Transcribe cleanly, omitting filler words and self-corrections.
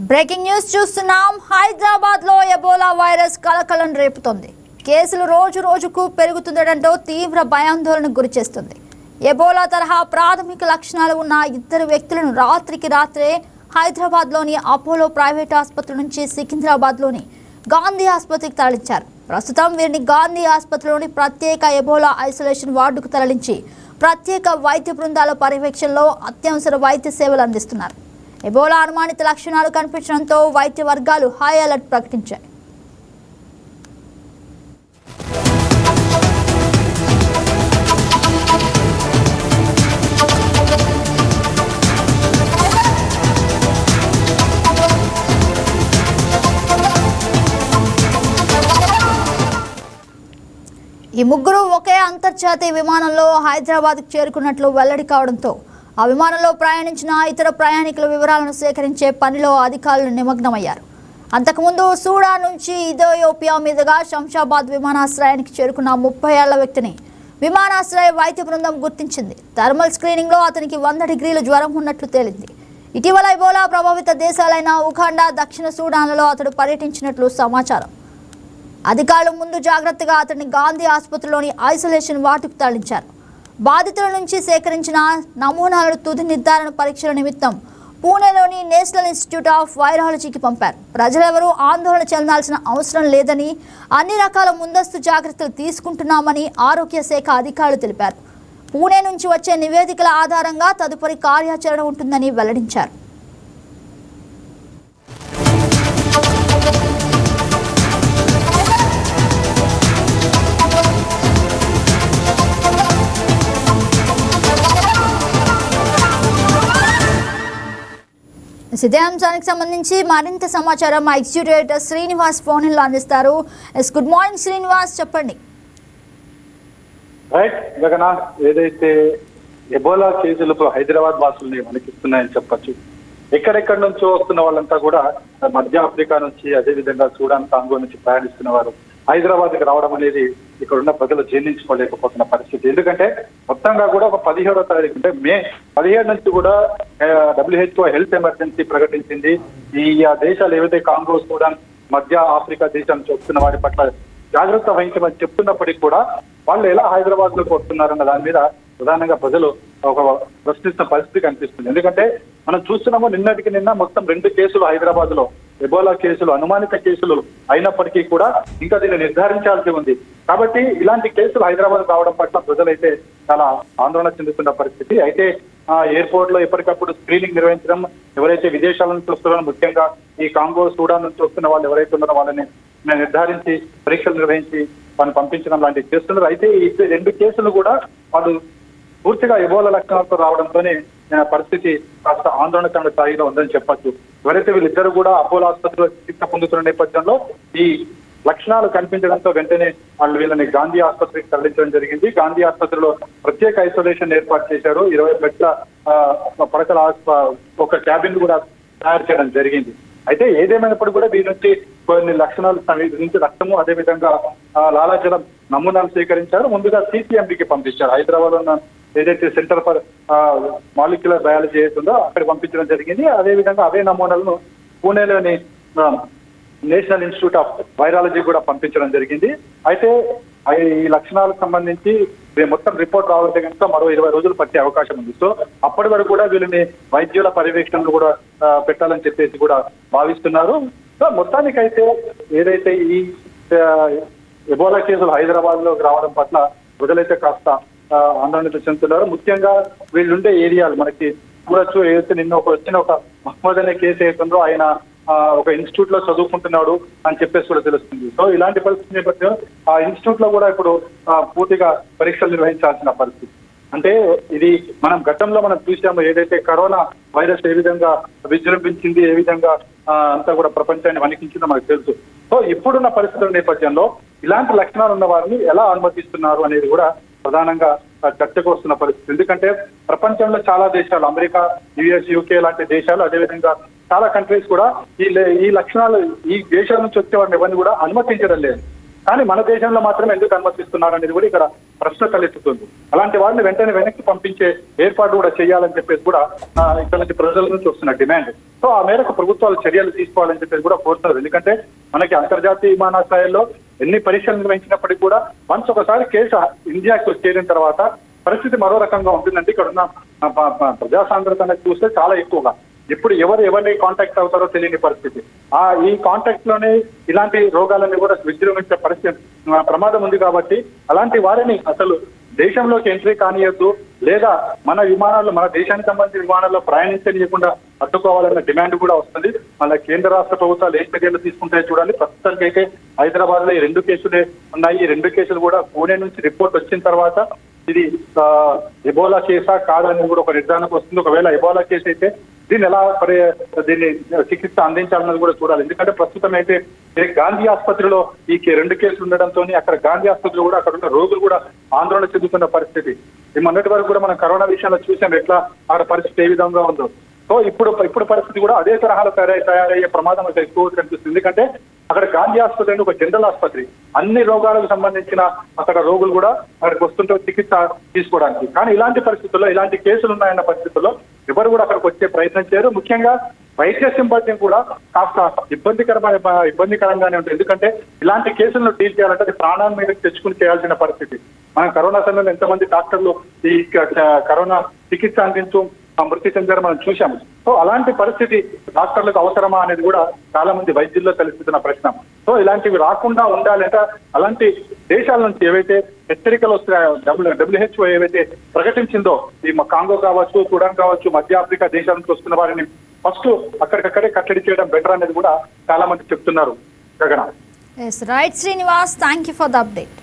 Breaking news చూస్తున్నాం. హైదరాబాద్ లో Ebola virus కలకలం రేపుతోంది. కేసులు రోజు రోజుకు పెరుగుతుండటంతో తీవ్ర భయాందోళనకు గురిచేస్తుంది. ఎబోలా తరహా ప్రాథమిక లక్షణాలు ఉన్న ఇద్దరు వ్యక్తులను రాత్రికి రాత్రే హైదరాబాద్లోని అపోలో ప్రైవేట్ ఆసుపత్రి నుంచి సికింద్రాబాద్లోని గాంధీ ఆసుపత్రికి తరలించారు. ప్రస్తుతం వీరిని గాంధీ ఆసుపత్రిలోని ప్రత్యేక ఎబోలా ఐసోలేషన్ వార్డుకు తరలించి ప్రత్యేక వైద్య బృందాల పర్యవేక్షణలో అత్యవసర వైద్య సేవలు అందిస్తున్నారు. ఎబోలా అనుమానిత లక్షణాలు కనిపించడంతో వైద్య వర్గాలు హై అలర్ట్ ప్రకటించాయి. ఈ ముగ్గురు ఒకే అంతర్జాతీయ విమానంలో హైదరాబాద్కు చేరుకున్నట్లు వెల్లడి కావడంతో ఆ విమానంలో ప్రయాణించిన ఇతర ప్రయాణికుల వివరాలను సేకరించే పనిలో అధికారులు నిమగ్నమయ్యారు. అంతకుముందు సూడాన్ నుంచి ఇథియోపియా మీదుగా శంషాబాద్ విమానాశ్రయానికి చేరుకున్న 30 ఏళ్ల వ్యక్తిని విమానాశ్రయ వైద్య బృందం గుర్తించింది. థర్మల్ స్క్రీనింగ్లో అతనికి 100 డిగ్రీల జ్వరం ఉన్నట్లు తేలింది. ఇటీవల ఎబోలా ప్రభావిత దేశాలైన ఉగాండా, దక్షిణ సూడాన్లలో అతడు పర్యటించినట్లు సమాచారం. అధికారులు ముందు జాగ్రత్తగా అతన్ని గాంధీ ఆసుపత్రిలోని ఐసోలేషన్ వార్డుకు తరలించారు. బాధితుల నుంచి సేకరించిన నమూనాలను తుది నిర్ధారణ పరీక్షల నిమిత్తం పూణేలోని నేషనల్ ఇన్స్టిట్యూట్ ఆఫ్ వైరాలజీకి పంపారు. ప్రజలెవరూ ఆందోళన చెందాల్సిన అవసరం లేదని, అన్ని రకాల ముందస్తు జాగ్రత్తలు తీసుకుంటున్నామని ఆరోగ్య శాఖ అధికారులు తెలిపారు. పూణే నుంచి వచ్చే నివేదికల ఆధారంగా తదుపరి కార్యాచరణ ఉంటుందని వెల్లడించారు. ఇదే అంశానికి సంబంధించి మరింత సమాచారం మా ఎగ్జిక్యూటివ్ ఎడిటర్ శ్రీనివాస్ ఫోన్ లో అందిస్తారు. గుడ్ మార్నింగ్ శ్రీనివాస్, చెప్పండి. రైట్ జగన్, ఏదైతే ఎబోలా కేసులు హైదరాబాద్ వాసుల్ని వణికిస్తున్నాయని చెప్పొచ్చు. ఎక్కడెక్కడి నుంచో వస్తున్న వాళ్ళంతా కూడా మధ్య ఆఫ్రికా నుంచి, అదేవిధంగా సూడాన్, కాంగో నుంచి ప్రయాణిస్తున్న వారు హైదరాబాద్కి రావడం అనేది ఇక్కడ ఉన్న ప్రజలు జీర్ణించుకోలేకపోతున్న పరిస్థితి. ఎందుకంటే మొత్తంగా కూడా ఒక 17వ తారీఖు అంటే మే 17 నుంచి కూడా WHO హెల్త్ ఎమర్జెన్సీ ప్రకటించింది. ఈ దేశాలు ఏవైతే కాంగో, సూడాన్, మధ్య ఆఫ్రికా దేశం నుంచి వస్తున్న వారి పట్ల జాగ్రత్త వహించమని చెప్తున్నప్పటికీ కూడా వాళ్ళు ఎలా హైదరాబాద్ లోకి వస్తున్నారన్న దాని మీద ప్రధానంగా ప్రజలు ఒక ప్రశ్నిస్తున్న పరిస్థితి కనిపిస్తుంది. ఎందుకంటే మనం చూస్తున్నాము, నిన్నటికి నిన్న మొత్తం 2 కేసులు హైదరాబాద్ లో ఎబోలా కేసులు, అనుమానిత కేసులు అయినప్పటికీ కూడా ఇంకా దీన్ని నిర్ధారించాల్సి ఉంది. కాబట్టి ఇలాంటి కేసులు హైదరాబాద్ రావడం పట్ల ప్రజలైతే చాలా ఆందోళన చెందుతున్న పరిస్థితి. అయితే ఎయిర్పోర్ట్ లో ఎప్పటికప్పుడు స్క్రీనింగ్ నిర్వహించడం, ఎవరైతే విదేశాల నుంచి వస్తున్నారో, ముఖ్యంగా ఈ కాంగో, సూడాన్ నుంచి వస్తున్న వాళ్ళు ఎవరైతే ఉన్నారో వాళ్ళని నిర్ధారించి పరీక్షలు నిర్వహించి వాళ్ళని పంపించడం లాంటివి చేస్తున్నారు. అయితే ఈ 2 కేసులు కూడా వాళ్ళు పూర్తిగా ఎబోలా లక్షణాలతో రావడంతోనే పరిస్థితి కాస్త ఆందోళనకర స్థాయిలో ఉందని చెప్పొచ్చు. ఎవరైతే వీళ్ళిద్దరు కూడా అపోలో ఆసుపత్రిలో చికిత్స పొందుతున్న నేపథ్యంలో ఈ లక్షణాలు కనిపించడంతో వెంటనే వాళ్ళు వీళ్ళని గాంధీ ఆసుపత్రికి తరలించడం జరిగింది. గాంధీ ఆసుపత్రిలో ప్రత్యేక ఐసోలేషన్ ఏర్పాటు చేశారు. 20 బెడ్ల పడకల ఒక క్యాబిన్ కూడా తయారు చేయడం జరిగింది. అయితే ఏదేమైనప్పుడు కూడా దీని నుంచి కొన్ని లక్షణాలు నుంచి రక్తము, అదేవిధంగా లాలాజలం నమూనాలు సేకరించారు. ముందుగా CCMBకి పంపించారు. హైదరాబాద్ లో ఉన్న ఏదైతే సెంటర్ ఫర్ మాలిక్యులర్ బయాలజీ అవుతుందో అక్కడికి పంపించడం జరిగింది. అదేవిధంగా అవే నమూనాలను పూణేలోని నేషనల్ ఇన్స్టిట్యూట్ ఆఫ్ వైరాలజీ కూడా పంపించడం జరిగింది. అయితే ఈ లక్షణాలకు సంబంధించి మొత్తం రిపోర్ట్ రావాలంటే కనుక మరో 20 రోజులు పట్టే అవకాశం ఉంది. సో అప్పటి వరకు కూడా వీళ్ళని వైద్యుల పర్యవేక్షణలు కూడా పెట్టాలని చెప్పేసి కూడా భావిస్తున్నారు. సో మొత్తానికైతే ఏదైతే ఈ ఎబోలా కేసులు హైదరాబాద్ లో రావడం పట్ల ప్రజలైతే కాస్త ఆందోళన చెందుతున్నారు. ముఖ్యంగా వీళ్ళుండే ఏరియాలు మనకి చూడొచ్చు. ఏదైతే నిన్న ఒక మహమ్మద్ అనే కేసు అవుతుందో ఆయన ఒక ఇన్స్టిట్యూట్ లో చదువుకుంటున్నాడు అని చెప్పేసి కూడా తెలుస్తుంది. సో ఇలాంటి పరిస్థితి నేపథ్యం ఆ ఇన్స్టిట్యూట్ లో కూడా ఇప్పుడు పూర్తిగా పరీక్షలు నిర్వహించాల్సిన పరిస్థితి. అంటే ఇది మనం గతంలో మనం చూసాము, ఏదైతే కరోనా వైరస్ ఏ విధంగా విజృంభించింది, ఏ విధంగా అంతా కూడా ప్రపంచాన్ని వణికించిందో మనకు తెలుసు. సో ఇప్పుడున్న పరిస్థితుల నేపథ్యంలో ఇలాంటి లక్షణాలు ఉన్న వారిని ఎలా అనుమతిస్తున్నారు అనేది కూడా ప్రధానంగా చర్చకు వస్తున్న పరిస్థితి. ఎందుకంటే ప్రపంచంలో చాలా దేశాలు, అమెరికా, US, UK లాంటి దేశాలు, అదేవిధంగా చాలా కంట్రీస్ కూడా ఈ లక్షణాలు ఈ దేశాల నుంచి వచ్చే వారిని ఎవరిని కూడా అనుమతించడం లేదు. కానీ మన దేశంలో మాత్రం ఎందుకు అనుమతిస్తున్నారు అనేది కూడా ఇక్కడ ప్రశ్న తలెత్తుతుంది. అలాంటి వారిని వెంటనే వెనక్కి పంపించే ఏర్పాటు కూడా చేయాలని చెప్పేసి కూడా ఇక్కడ నుంచి ప్రజల నుంచి వస్తున్న డిమాండ్. సో ఆ మేరకు ప్రభుత్వాలు చర్యలు తీసుకోవాలని చెప్పేసి కూడా కోరుతున్నారు. ఎందుకంటే మనకి అంతర్జాతీయ విమానాశ్రయాల్లో ఎన్ని పరీక్షలు నిర్వహించినప్పటికీ కూడా వన్స్ ఒకసారి కేసు ఇండియాకి చేరిన తర్వాత పరిస్థితి మరో రకంగా ఉంటుందంటే ఇక్కడ ఉన్న ప్రజా సాంద్రత అనేది చూస్తే చాలా ఎక్కువగా ఇప్పుడు ఎవరిని కాంటాక్ట్ అవుతారో తెలియని పరిస్థితి. ఈ కాంటాక్ట్ లోనే ఇలాంటి రోగాలన్నీ కూడా విజృంభించే పరిస్థితి ప్రమాదం ఉంది. కాబట్టి అలాంటి వారిని అసలు దేశంలోకి ఎంట్రీ కానియద్దు, లేదా మన విమానాల్లో మన దేశానికి సంబంధించిన విమానాల్లో ప్రయాణించనీయకుండా అడ్డుకోవాలన్న డిమాండ్ కూడా వస్తుంది. మన కేంద్ర రాష్ట్ర ప్రభుత్వాలు ఏ చర్యలు తీసుకుంటాయో చూడాలి. ప్రస్తుతానికి అయితే హైదరాబాద్ లో ఈ 2 కేసులే ఉన్నాయి. ఈ 2 కేసులు కూడా పూణే నుంచి రిపోర్ట్ వచ్చిన తర్వాత ఇది ఎబోలా కేసా కాదని కూడా ఒక నిర్ధారణకు వస్తుంది. ఒకవేళ ఎబోలా కేసు అయితే దీన్ని ఎలా దీన్ని చికిత్స అందించాలన్నది కూడా చూడాలి. ఎందుకంటే ప్రస్తుతం అయితే గాంధీ ఆసుపత్రిలో ఈ 2 కేసులు ఉండడంతో అక్కడ గాంధీ ఆసుపత్రిలో కూడా అక్కడ ఉన్న రోగులు కూడా ఆందోళన చెందుతున్న పరిస్థితి. మొన్నటి వరకు కూడా మనం కరోనా విషయంలో చూసాం ఎట్లా ఆడ పరిస్థితి ఏ విధంగా ఉందో. సో ఇప్పుడు పరిస్థితి కూడా అదే తరహాలో తయారయ్యే ప్రమాదం అయితే ఎక్కువ కనిపిస్తుంది. ఎందుకంటే అక్కడ గాంధీ ఆసుపత్రి అంటే ఒక జనరల్ ఆసుపత్రి, అన్ని రోగాలకు సంబంధించిన అక్కడ రోగులు కూడా అక్కడికి వస్తుంటే చికిత్స తీసుకోవడానికి. కానీ ఇలాంటి పరిస్థితుల్లో ఇలాంటి కేసులు ఉన్నాయన్న పరిస్థితుల్లో ఎవరు కూడా అక్కడికి వచ్చే ప్రయత్నం చేయరు. ముఖ్యంగా వైద్య సిబ్బంది కూడా కాస్త ఇబ్బందికరంగానే ఉంటుంది. ఎందుకంటే ఇలాంటి కేసులను డీల్ చేయాలంటే అది ప్రాణాల మీద తెచ్చుకుని చేయాల్సిన పరిస్థితి. మనం కరోనా సమయంలో ఎంతమంది డాక్టర్లు ఈ కరోనా చికిత్స అందించు మృతి చెందారు మనం చూశాము. సో అలాంటి పరిస్థితి డాక్టర్లకు అవసరమా అనేది కూడా చాలా మంది వైద్యుల్లో తలెత్తుతున్న ప్రశ్న. సో ఇలాంటివి రాకుండా ఉండాలంటే అలాంటి దేశాల నుంచి ఏవైతే హెచ్చరికలు వస్తున్నాయో WHO ఏవైతే ప్రకటించిందో ఈ కాంగో కావచ్చు, సూడాన్ కావచ్చు, మధ్య ఆఫ్రికా దేశాల నుంచి వస్తున్న వారిని ఫస్ట్ అక్కడికక్కడే కట్టడి చేయడం బెటర్ అనేది కూడా చాలా మంది చెప్తున్నారు. గగన. Right Srinivas, thank you for the update.